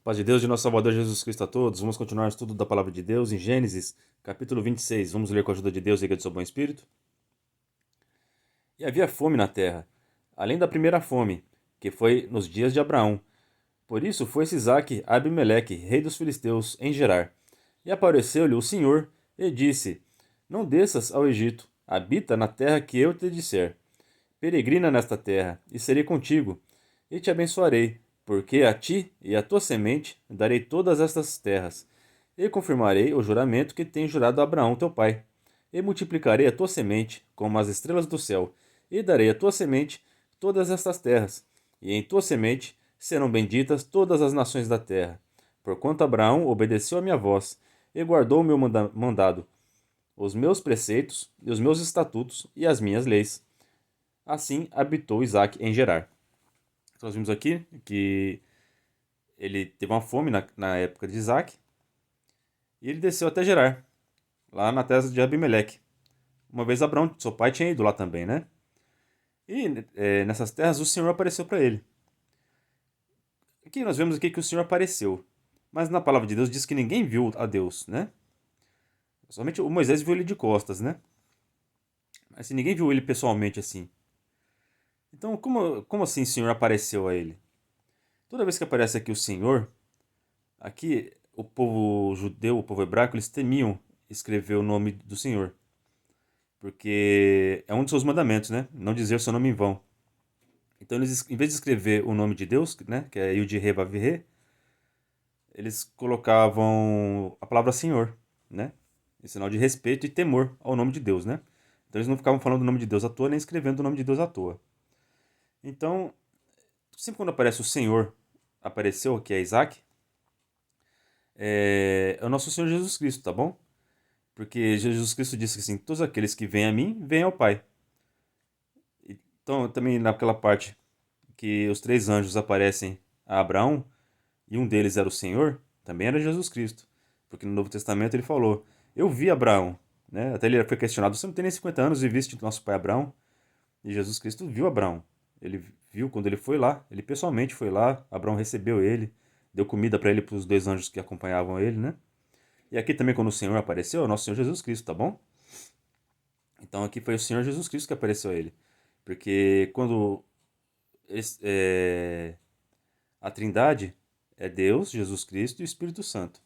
Paz de Deus de nosso Salvador Jesus Cristo a todos. Vamos continuar o estudo da Palavra de Deus em Gênesis, capítulo 26. Vamos ler com a ajuda de Deus e do seu bom Espírito. E havia fome na terra, além da primeira fome, que foi nos dias de Abraão. Por isso foi-se Isaque a Abimeleque, rei dos filisteus, em Gerar. E apareceu-lhe o Senhor e disse: Não desças ao Egito, habita na terra que eu te disser. Peregrina nesta terra, e serei contigo, e te abençoarei, porque a ti e à tua semente darei todas estas terras, e confirmarei o juramento que tenho jurado a Abraão teu pai. E multiplicarei a tua semente como as estrelas do céu, e darei à tua semente todas estas terras, e em tua semente serão benditas todas as nações da terra. Porquanto Abraão obedeceu a minha voz, e guardou o meu mandado, os meus preceitos, e os meus estatutos, e as minhas leis. Assim habitou Isaac em Gerar. Nós vimos aqui que ele teve uma fome na época de Isaac e ele desceu até Gerar, lá na terra de Abimeleque. Uma vez Abraão, seu pai, tinha ido lá também, né? E nessas terras o Senhor apareceu para ele. Aqui nós vemos aqui que o Senhor apareceu, mas na palavra de Deus diz que ninguém viu a Deus, né? Somente o Moisés viu ele de costas, né? Mas assim, ninguém viu ele pessoalmente assim. Então, como assim o Senhor apareceu a ele? Toda vez que aparece aqui o Senhor, aqui o povo judeu, o povo hebraico, eles temiam escrever o nome do Senhor. Porque é um dos seus mandamentos, né? Não dizer o seu nome em vão. Então, eles, em vez de escrever o nome de Deus, né? Que é Yud-He Vav-He, eles colocavam a palavra Senhor, né? Em sinal de respeito e temor ao nome de Deus, né? Então, eles não ficavam falando o nome de Deus à toa, nem escrevendo o nome de Deus à toa. Então, sempre quando aparece o Senhor, apareceu, que é Isaac, é o nosso Senhor Jesus Cristo, tá bom? Porque Jesus Cristo disse assim: todos aqueles que vêm a mim, vêm ao Pai. Então, também naquela parte que os três anjos aparecem a Abraão, e um deles era o Senhor, também era Jesus Cristo. Porque no Novo Testamento ele falou: Eu vi Abraão. Né? Até ele foi questionado: Você não tem nem 50 anos e viste nosso pai Abraão? E Jesus Cristo viu Abraão. Ele viu quando ele foi lá, ele pessoalmente foi lá, Abraão recebeu ele, deu comida para ele, para os dois anjos que acompanhavam ele, né? E aqui também, quando o Senhor apareceu, é o nosso Senhor Jesus Cristo, tá bom? Então aqui foi o Senhor Jesus Cristo que apareceu a ele. Porque quando a Trindade é Deus, Jesus Cristo e o Espírito Santo.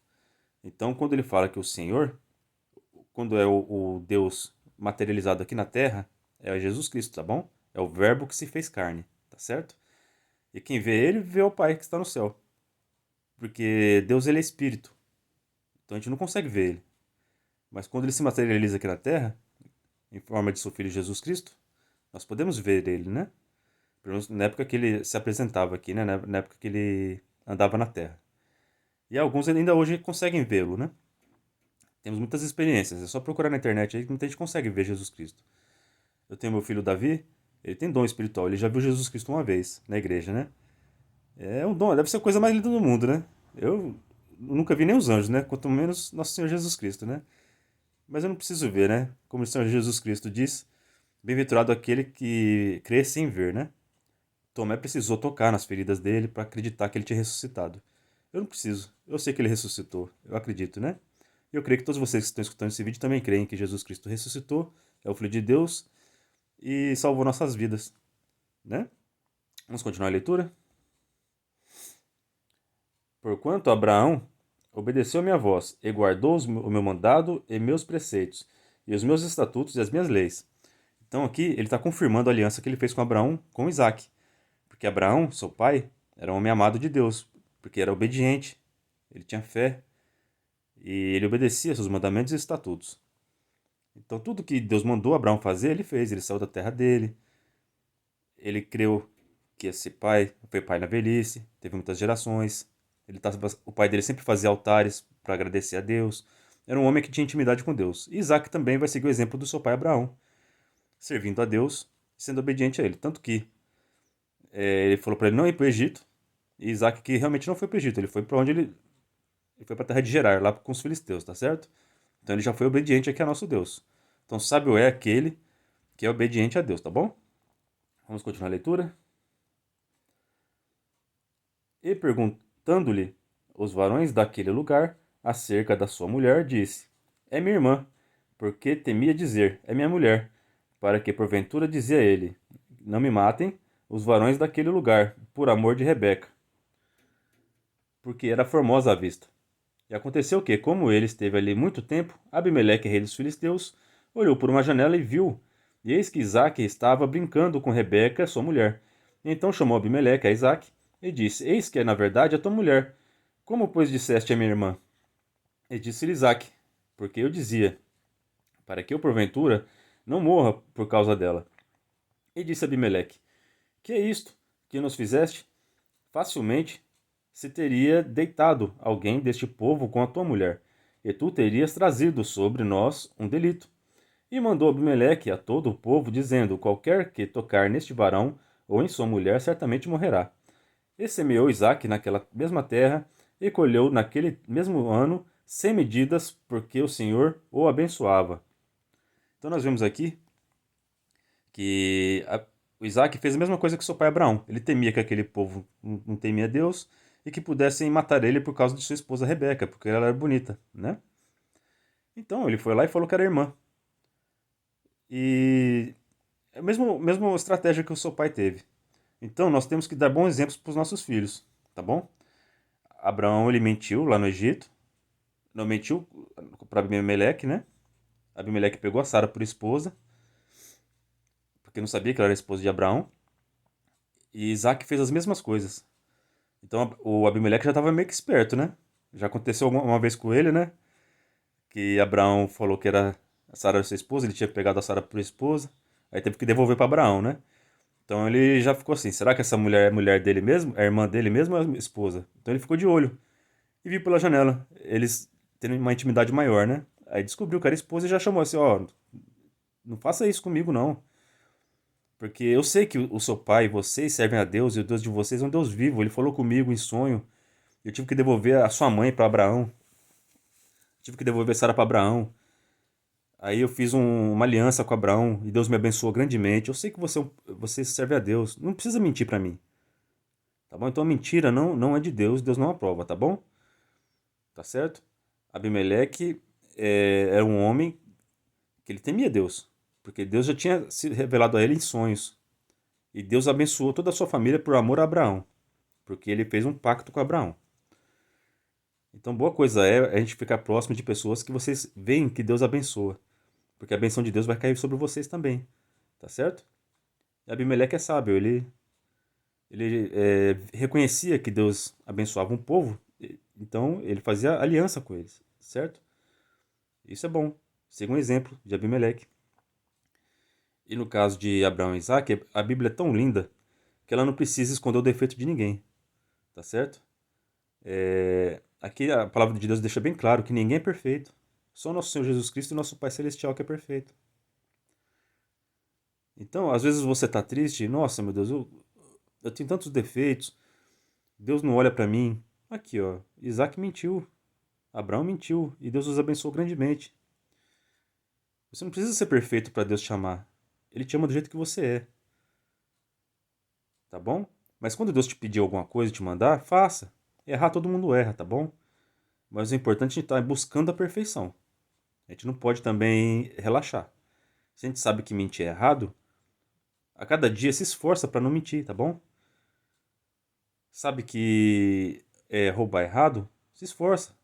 Então, quando ele fala que o Senhor, quando é o Deus materializado aqui na Terra, é Jesus Cristo, tá bom? É o Verbo que se fez carne, tá certo? E quem vê ele, vê o Pai que está no céu. Porque Deus, ele é Espírito. Então a gente não consegue ver ele. Mas quando ele se materializa aqui na Terra, em forma de seu Filho Jesus Cristo, nós podemos ver ele, né? Pelo menos na época que ele se apresentava aqui, né? Na época que ele andava na Terra. E alguns ainda hoje conseguem vê-lo, né? Temos muitas experiências. É só procurar na internet aí que muita gente consegue ver Jesus Cristo. Eu tenho meu filho Davi, ele tem dom espiritual. Ele já viu Jesus Cristo uma vez na igreja, né? É um dom, deve ser a coisa mais linda do mundo, né? Eu nunca vi nem os anjos, né? Quanto menos Nosso Senhor Jesus Cristo, né? Mas eu não preciso ver, né? Como o Senhor Jesus Cristo diz, bem-aventurado aquele que crê sem ver, né? Tomé precisou tocar nas feridas dele para acreditar que ele tinha ressuscitado. Eu não preciso. Eu sei que ele ressuscitou. Eu acredito, né? E eu creio que todos vocês que estão escutando esse vídeo também creem que Jesus Cristo ressuscitou, é o Filho de Deus e salvou nossas vidas, né? Vamos continuar a leitura? Porquanto Abraão obedeceu a minha voz e guardou o meu mandado e meus preceitos, e os meus estatutos e as minhas leis. Então aqui ele está confirmando a aliança que ele fez com Abraão, com Isaac. Porque Abraão, seu pai, era um homem amado de Deus, porque era obediente, ele tinha fé e ele obedecia seus mandamentos e estatutos. Então tudo que Deus mandou Abraão fazer, ele fez. Ele saiu da terra dele, ele creu que ia ser pai, foi pai na velhice, teve muitas gerações. O pai dele sempre fazia altares para agradecer a Deus. Era um homem que tinha intimidade com Deus. E Isaac também vai seguir o exemplo do seu pai Abraão, servindo a Deus, sendo obediente a ele. Tanto que ele falou para ele não ir para o Egito. E Isaac que realmente não foi para o Egito, ele foi para onde ele foi para a terra de Gerar, lá com os filisteus, tá certo? Então ele já foi obediente aqui a nosso Deus. Então sábio é aquele que é obediente a Deus, tá bom? Vamos continuar a leitura. E perguntando-lhe os varões daquele lugar, acerca da sua mulher, disse: É minha irmã, porque temia dizer: É minha mulher, para que porventura dizia ele: Não me matem os varões daquele lugar, por amor de Rebeca, porque era formosa à vista. E aconteceu que, como ele esteve ali muito tempo, Abimeleque, rei dos filisteus, olhou por uma janela e viu, e eis que Isaque estava brincando com Rebeca, sua mulher. Então chamou Abimeleque a Isaque e disse: Eis que é na verdade a tua mulher. Como, pois, disseste a minha irmã? E disse-lhe Isaque: Porque eu dizia, para que eu porventura não morra por causa dela. E disse Abimeleque: Que é isto que nos fizeste? Facilmente se teria deitado alguém deste povo com a tua mulher, e tu terias trazido sobre nós um delito. E mandou Abimeleque a todo o povo, dizendo: Qualquer que tocar neste varão ou em sua mulher certamente morrerá. E semeou Isaque naquela mesma terra, e colheu naquele mesmo ano 100 medidas, porque o Senhor o abençoava. Então nós vemos aqui que o Isaac fez a mesma coisa que seu pai Abraão. Ele temia que aquele povo não temia Deus e que pudessem matar ele por causa de sua esposa Rebeca, porque ela era bonita, né? Então ele foi lá e falou que era irmã. E é a mesma estratégia que o seu pai teve. Então nós temos que dar bons exemplos para os nossos filhos, tá bom? Abraão ele mentiu lá no Egito, não mentiu para Abimeleque, né? Abimeleque pegou a Sara por esposa, porque não sabia que ela era esposa de Abraão. E Isaac fez as mesmas coisas. Então o Abimeleque já estava meio que esperto, né? Já aconteceu uma vez com ele, né? Que Abraão falou que era a Sara era sua esposa, ele tinha pegado a Sara por esposa, aí teve que devolver para Abraão, né? Então ele já ficou assim: será que essa mulher é mulher dele mesmo? É irmã dele mesmo ou é esposa? Então ele ficou de olho e viu pela janela, eles tendo uma intimidade maior, né? Aí descobriu que era esposa e já chamou assim: ó, não faça isso comigo não. Porque eu sei que o seu pai e vocês servem a Deus e o Deus de vocês é um Deus vivo. Ele falou comigo em sonho. Eu tive que devolver a sua mãe para Abraão. Tive que devolver Sara para Abraão. Aí eu fiz uma aliança com Abraão e Deus me abençoou grandemente. Eu sei que você serve a Deus. Não precisa mentir para mim. Tá bom? Então a mentira não é de Deus. Deus não aprova, tá bom? Tá certo? Abimeleque era um homem que ele temia Deus. Porque Deus já tinha se revelado a ele em sonhos. E Deus abençoou toda a sua família por amor a Abraão. Porque ele fez um pacto com Abraão. Então, boa coisa é a gente ficar próximo de pessoas que vocês veem que Deus abençoa. Porque a benção de Deus vai cair sobre vocês também. Tá certo? E Abimeleque é sábio. Ele reconhecia que Deus abençoava um povo. Então, ele fazia aliança com eles. Certo? Isso é bom. Siga um exemplo de Abimeleque. E no caso de Abraão e Isaac, a Bíblia é tão linda que ela não precisa esconder o defeito de ninguém. Tá certo? Aqui a palavra de Deus deixa bem claro que ninguém é perfeito. Só nosso Senhor Jesus Cristo e nosso Pai Celestial que é perfeito. Então, às vezes você está triste, nossa, meu Deus, eu tenho tantos defeitos, Deus não olha para mim. Aqui, ó, Isaac mentiu, Abraão mentiu e Deus os abençoou grandemente. Você não precisa ser perfeito para Deus te amar. Ele te ama do jeito que você é, tá bom? Mas quando Deus te pedir alguma coisa, te mandar, faça. Errar todo mundo erra, tá bom? Mas o importante é a gente estar buscando a perfeição. A gente não pode também relaxar. Se a gente sabe que mentir é errado, a cada dia se esforça para não mentir, tá bom? Sabe que roubar é errado? Se esforça.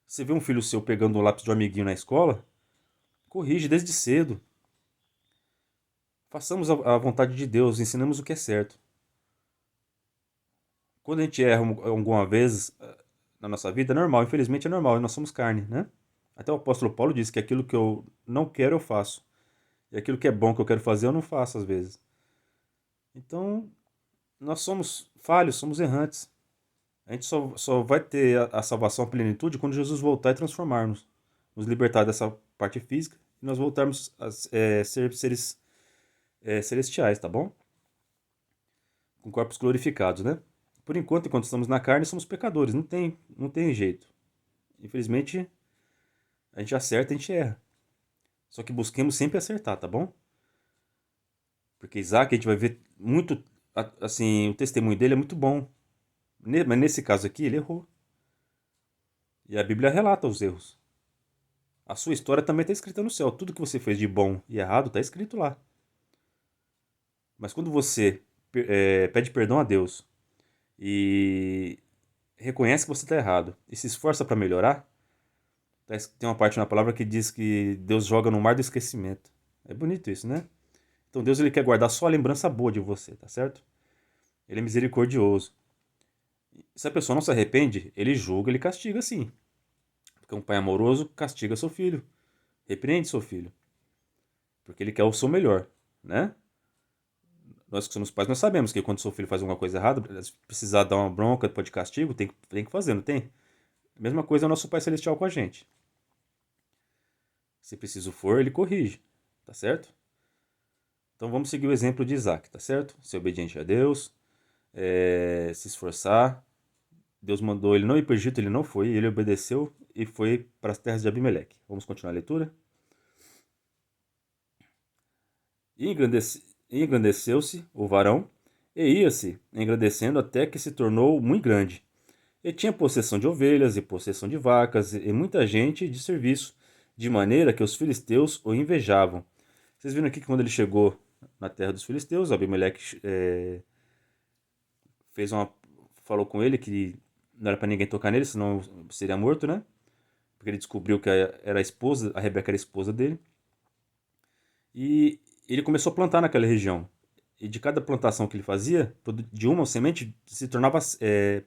Você vê um filho seu pegando o lápis de um amiguinho na escola? Corrige desde cedo. Façamos a vontade de Deus, ensinamos o que é certo. Quando a gente erra alguma vez na nossa vida, é normal, infelizmente é normal, nós somos carne, né? Até o apóstolo Paulo diz que aquilo que eu não quero eu faço. E aquilo que é bom que eu quero fazer eu não faço às vezes. Então, nós somos falhos, somos errantes. A gente só vai ter a salvação, a plenitude, quando Jesus voltar e transformar-nos. Nos libertar dessa parte física e nós voltarmos a ser seres celestiais, tá bom? Com corpos glorificados, né? Por enquanto, enquanto estamos na carne, somos pecadores. Não tem jeito. Infelizmente, a gente acerta, a gente erra. Só que busquemos sempre acertar, tá bom? Porque Isaac, a gente vai ver muito, assim, o testemunho dele é muito bom. Mas nesse caso aqui, ele errou. E a Bíblia relata os erros. A sua história também está escrita no céu. Tudo que você fez de bom e errado está escrito lá. Mas quando você pede perdão a Deus e reconhece que você está errado e se esforça para melhorar, tem uma parte na palavra que diz que Deus joga no mar do esquecimento. É bonito isso, né? Então Deus ele quer guardar só a lembrança boa de você, tá certo? Ele é misericordioso. Se a pessoa não se arrepende, ele julga, ele castiga sim. Porque um pai amoroso castiga seu filho, repreende seu filho, porque ele quer o seu melhor, né? Nós que somos pais, nós sabemos que quando seu filho faz alguma coisa errada, se precisar dar uma bronca depois de castigo, tem que fazer, não tem? A mesma coisa é o nosso Pai Celestial com a gente. Se preciso for, ele corrige, tá certo? Então vamos seguir o exemplo de Isaac, tá certo? Ser obediente a Deus, se esforçar. Deus mandou ele não ir para o Egito, ele não foi, ele obedeceu e foi para as terras de Abimeleque. Vamos continuar a leitura? E engrandeceu-se o varão, e ia-se engrandecendo até que se tornou muito grande. E tinha possessão de ovelhas e possessão de vacas e muita gente de serviço, de maneira que os filisteus o invejavam. Vocês viram aqui que quando ele chegou na terra dos filisteus, Abimeleque falou com ele que não era para ninguém tocar nele, senão seria morto, né? Porque ele descobriu que era a esposa, a Rebeca era a esposa dele. E ele começou a plantar naquela região. E de cada plantação que ele fazia, de uma semente se tornava,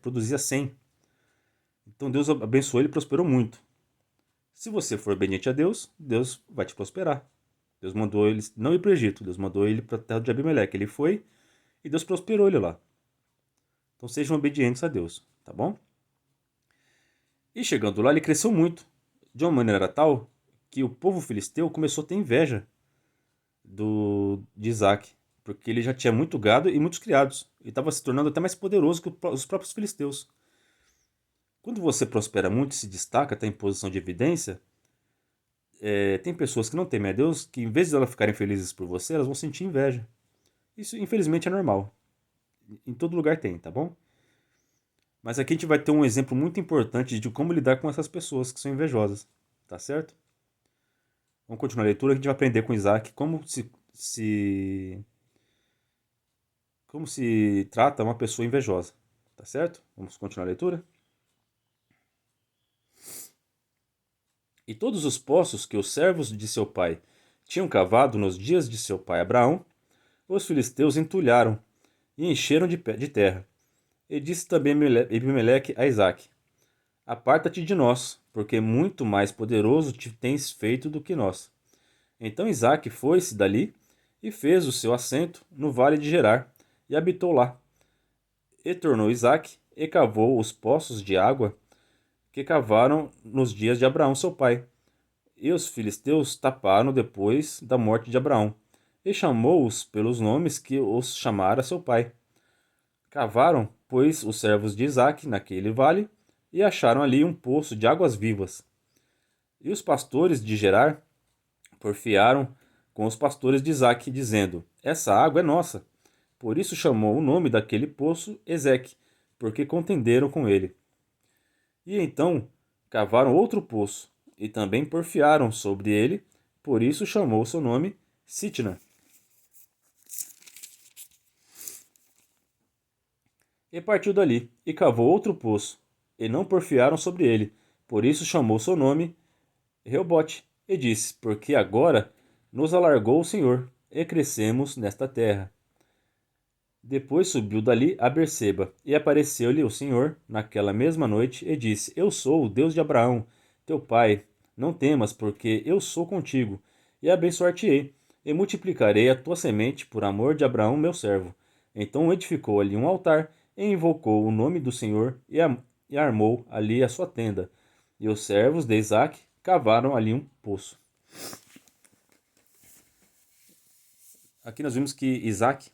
produzia 100. Então Deus abençoou ele e prosperou muito. Se você for obediente a Deus, Deus vai te prosperar. Deus mandou ele não ir para o Egito, Deus mandou ele para a terra de Abimeleque. Ele foi e Deus prosperou ele lá. Então sejam obedientes a Deus, tá bom? E chegando lá, ele cresceu muito, de uma maneira tal que o povo filisteu começou a ter inveja de Isaac, porque ele já tinha muito gado e muitos criados, e estava se tornando até mais poderoso que os próprios filisteus. Quando você prospera muito e se destaca, está em posição de evidência, tem pessoas que não temem a Deus, que em vez de elas ficarem felizes por você, elas vão sentir inveja. Isso, infelizmente, é normal. Em todo lugar tem, tá bom? Mas aqui a gente vai ter um exemplo muito importante de como lidar com essas pessoas que são invejosas, tá certo? Vamos continuar a leitura, que a gente vai aprender com Isaac como se trata uma pessoa invejosa, tá certo? Vamos continuar a leitura? E todos os poços que os servos de seu pai tinham cavado nos dias de seu pai Abraão, os filisteus entulharam e encheram de terra. E disse também Abimeleque a Isaque: Aparta-te de nós, porque muito mais poderoso te tens feito do que nós. Então Isaque foi-se dali e fez o seu assento no vale de Gerar, e habitou lá. E tornou Isaque e cavou os poços de água que cavaram nos dias de Abraão seu pai. E os filisteus taparam depois da morte de Abraão, e chamou-os pelos nomes que os chamara seu pai. Cavaram, pois, os servos de Isaque naquele vale, e acharam ali um poço de águas vivas. E os pastores de Gerar porfiaram com os pastores de Isaque, dizendo: Essa água é nossa. Por isso chamou o nome daquele poço Ezeque, porque contenderam com ele. E então cavaram outro poço, e também porfiaram sobre ele, por isso chamou seu nome Sitna. E partiu dali, e cavou outro poço, e não porfiaram sobre ele, por isso chamou seu nome Reobote, e disse: Porque agora nos alargou o Senhor, e crescemos nesta terra. Depois subiu dali a Berseba, e apareceu-lhe o Senhor naquela mesma noite, e disse: Eu sou o Deus de Abraão, teu pai. Não temas, porque eu sou contigo, e abençoar-te-ei, e multiplicarei a tua semente por amor de Abraão, meu servo. Então edificou ali um altar, e invocou o nome do Senhor, e armou ali a sua tenda. E os servos de Isaque cavaram ali um poço. Aqui nós vimos que Isaque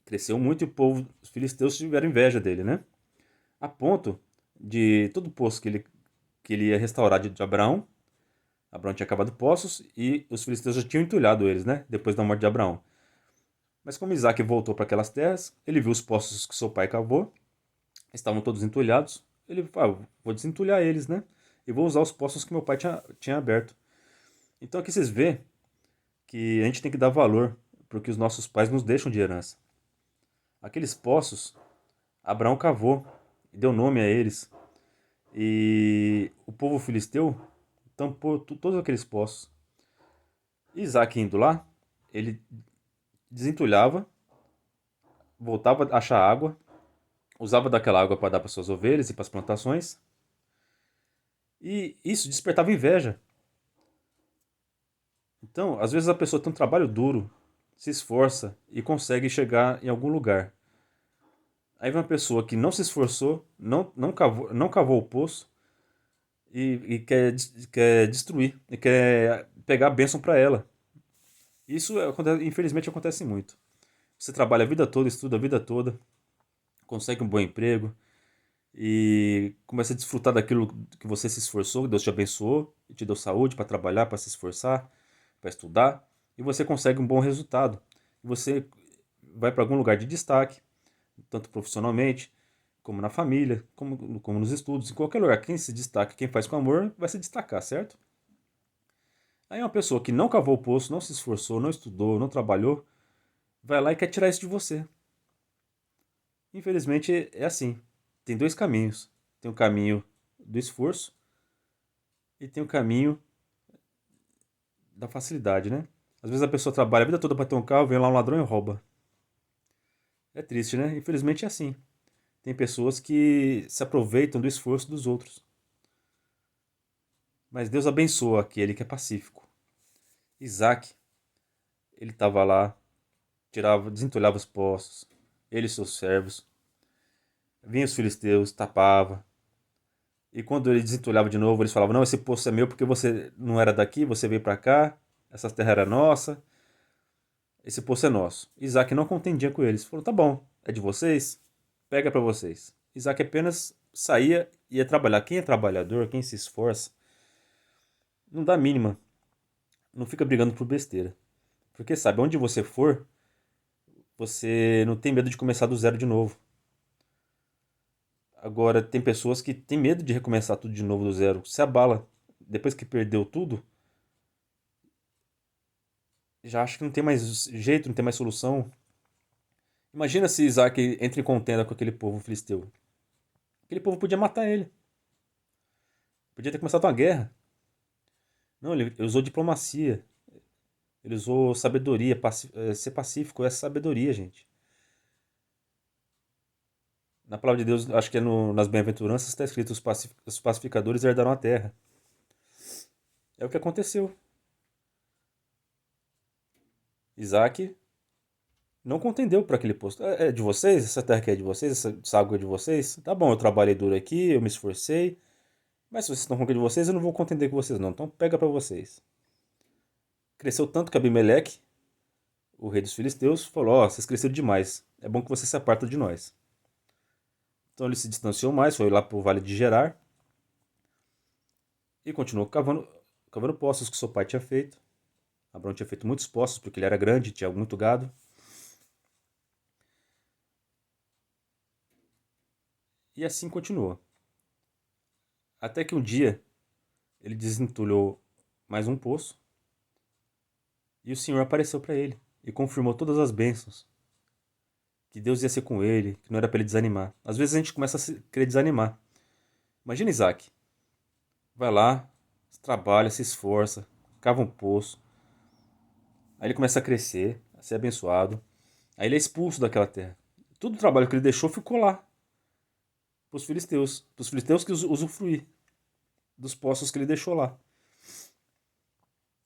cresceu muito e o povo, os filisteus tiveram inveja dele, né? A ponto de todo o poço que ele ia restaurar de Abraão, Abraão tinha cavado poços e os filisteus já tinham entulhado eles, né? Depois da morte de Abraão. Mas como Isaac voltou para aquelas terras, ele viu os poços que seu pai cavou, estavam todos entulhados, ele fala, vou desentulhar eles, né? E vou usar os poços que meu pai tinha aberto. Então aqui vocês vê que a gente tem que dar valor para o que os nossos pais nos deixam de herança. Aqueles poços, Abraão cavou e deu nome a eles. E o povo filisteu tampou todos aqueles poços. Isaac indo lá, ele desentulhava, voltava a achar água, usava daquela água para dar para suas ovelhas e para as plantações. E isso despertava inveja. Então, às vezes a pessoa tem um trabalho duro, se esforça e consegue chegar em algum lugar. Aí vem uma pessoa que não se esforçou, não cavou o poço e quer destruir, e quer pegar a bênção para ela. Isso, infelizmente, acontece muito. Você trabalha a vida toda, estuda a vida toda, consegue um bom emprego e começa a desfrutar daquilo que você se esforçou, que Deus te abençoou e te deu saúde para trabalhar, para se esforçar, para estudar, e você consegue um bom resultado. E você vai para algum lugar de destaque, tanto profissionalmente, como na família, como nos estudos, em qualquer lugar. Quem se destaca, quem faz com amor, vai se destacar, certo? Aí uma pessoa que não cavou o poço, não se esforçou, não estudou, não trabalhou, vai lá e quer tirar isso de você. Infelizmente é assim. Tem dois caminhos. Tem o caminho do esforço e tem o caminho da facilidade, né? Às vezes a pessoa trabalha a vida toda para ter um carro, vem lá um ladrão e rouba. É triste, né? Infelizmente é assim. Tem pessoas que se aproveitam do esforço dos outros. Mas Deus abençoa aquele que é pacífico. Isaac, ele estava lá, desentulhava os poços, ele e seus servos. Vinha os filisteus, tapava. E quando ele desentulhava de novo, eles falavam: Não, esse poço é meu porque você não era daqui, você veio para cá, essa terra era nossa, esse poço é nosso. Isaac não contendia com eles. Falou: Tá bom, é de vocês, pega para vocês. Isaac apenas saía e ia trabalhar. Quem é trabalhador, quem se esforça, não dá mínima, não fica brigando por besteira. Porque sabe, onde você for, você não tem medo de começar do zero de novo. Agora, tem pessoas que têm medo de recomeçar tudo de novo do zero. Se abala. Depois que perdeu tudo, já acha que não tem mais jeito, não tem mais solução. Imagina se Isaac entra em contenda com aquele povo filisteu. Aquele povo podia matar ele. Podia ter começado uma guerra. Não, ele usou diplomacia. Ele usou sabedoria. Ser pacífico é sabedoria, gente. Na palavra de Deus, acho que é nas bem-aventuranças, está escrito: os pacificadores herdarão a terra. É o que aconteceu. Isaac não contendeu para aquele posto. É de vocês? Essa terra aqui é de vocês? Essa água é de vocês? Tá bom, eu trabalhei duro aqui, eu me esforcei. Mas se vocês estão com de vocês, eu não vou contender com vocês não. Então pega para vocês. Cresceu tanto que Abimeleque, o rei dos filisteus, falou: Ó, vocês cresceram demais. É bom que você se aparta de nós. Então ele se distanciou mais, foi lá para o vale de Gerar e continuou cavando poços que seu pai tinha feito. Abraão tinha feito muitos poços porque ele era grande, tinha muito gado. E assim continuou. Até que um dia ele desentulhou mais um poço e o Senhor apareceu para ele e confirmou todas as bênçãos. Que Deus ia ser com ele, que não era para ele desanimar. Às vezes a gente começa a querer desanimar. Imagina Isaac. Vai lá, trabalha, se esforça, cava um poço. Aí ele começa a crescer, a ser abençoado. Aí ele é expulso daquela terra. Todo o trabalho que ele deixou ficou lá. Para os filisteus. Para os filisteus que usufruir dos poços que ele deixou lá.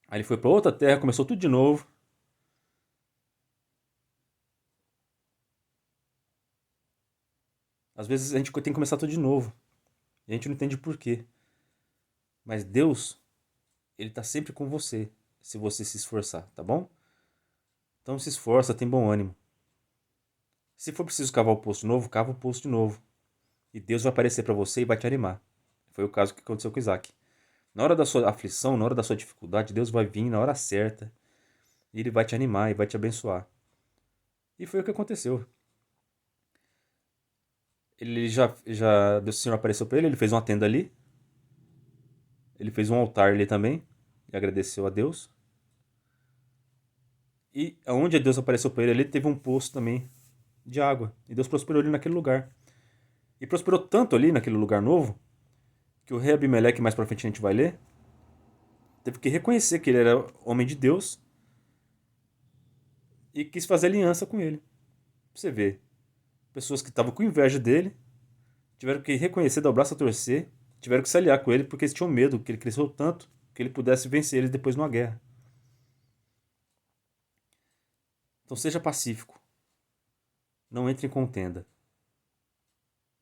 Aí ele foi para outra terra, começou tudo de novo. Às vezes a gente tem que começar tudo de novo. E a gente não entende por quê. Mas Deus, Ele está sempre com você, se você se esforçar, tá bom? Então se esforça, tem bom ânimo. Se for preciso cavar o poço de novo, cava o poço de novo. E Deus vai aparecer para você e vai te animar. Foi o caso que aconteceu com Isaac. Na hora da sua aflição, na hora da sua dificuldade, Deus vai vir na hora certa. E Ele vai te animar e vai te abençoar. E foi o que aconteceu. Deus, o Senhor apareceu para ele, ele fez uma tenda ali, ele fez um altar ali também, e agradeceu a Deus. E aonde Deus apareceu para ele, teve um poço também de água. E Deus prosperou ele naquele lugar. E prosperou tanto ali naquele lugar novo, que o rei Abimeleque, mais pra frente a gente vai ler, teve que reconhecer que ele era homem de Deus e quis fazer aliança com ele. Pra você ver, pessoas que estavam com inveja dele tiveram que reconhecer, dar o braço a torcer, tiveram que se aliar com ele porque eles tinham medo que ele cresceu tanto que ele pudesse vencer eles depois numa guerra. Então seja pacífico, não entre em contenda.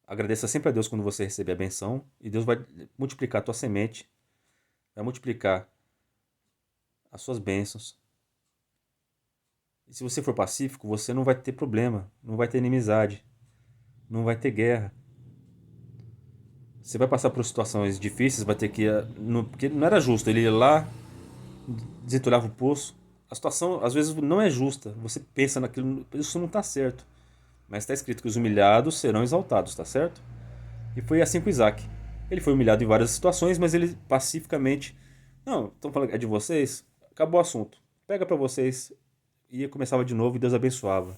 Agradeça sempre a Deus quando você receber a benção e Deus vai multiplicar a tua semente, vai multiplicar as suas bênçãos. E se você for pacífico, você não vai ter problema, não vai ter inimizade, não vai ter guerra. Você vai passar por situações difíceis, vai ter que. Porque não era justo. Ele ia lá, desentulhava o poço. A situação às vezes não é justa. Você pensa naquilo, isso não está certo. Mas está escrito que os humilhados serão exaltados, tá certo? E foi assim com Isaac. Ele foi humilhado em várias situações, mas ele pacificamente. Não, estão falando que é de vocês? Acabou o assunto. Pega para vocês. E começava de novo e Deus abençoava.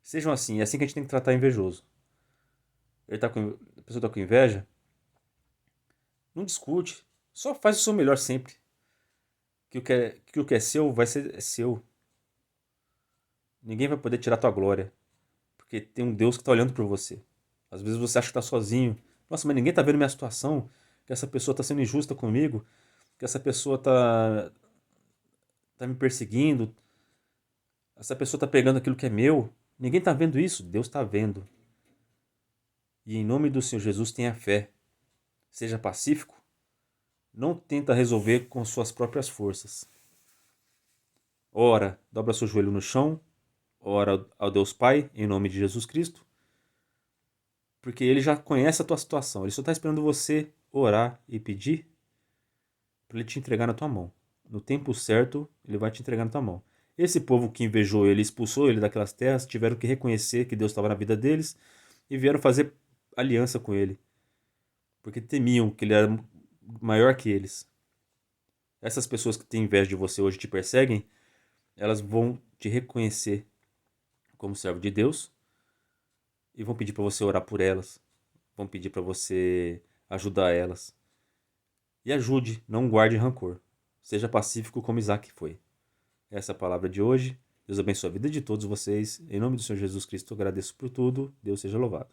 Sejam assim, é assim que a gente tem que tratar invejoso. A pessoa está com inveja, não discute. Só faz o seu melhor sempre. Que o que é seu vai ser seu. Ninguém vai poder tirar tua glória. Porque tem um Deus que está olhando por você. Às vezes você acha que está sozinho. Nossa, mas ninguém está vendo minha situação. Que essa pessoa está sendo injusta comigo. Que essa pessoa tá me perseguindo. Essa pessoa está pegando aquilo que é meu. Ninguém está vendo isso. Deus está vendo. E em nome do Senhor Jesus tenha fé. Seja pacífico. Não tenta resolver com suas próprias forças. Ora, dobra seu joelho no chão. Ora ao Deus Pai, em nome de Jesus Cristo. Porque Ele já conhece a tua situação. Ele só está esperando você orar e pedir para Ele te entregar na tua mão. No tempo certo, Ele vai te entregar na tua mão. Esse povo que invejou ele, expulsou ele daquelas terras, tiveram que reconhecer que Deus estava na vida deles e vieram fazer aliança com ele. Porque temiam que ele era maior que eles. Essas pessoas que têm inveja de você hoje te perseguem, elas vão te reconhecer como servo de Deus e vão pedir para você orar por elas, vão pedir para você ajudar elas. E ajude, não guarde rancor. Seja pacífico como Isaac foi. Essa é a palavra de hoje. Deus abençoe a vida de todos vocês. Em nome do Senhor Jesus Cristo, eu agradeço por tudo. Deus seja louvado.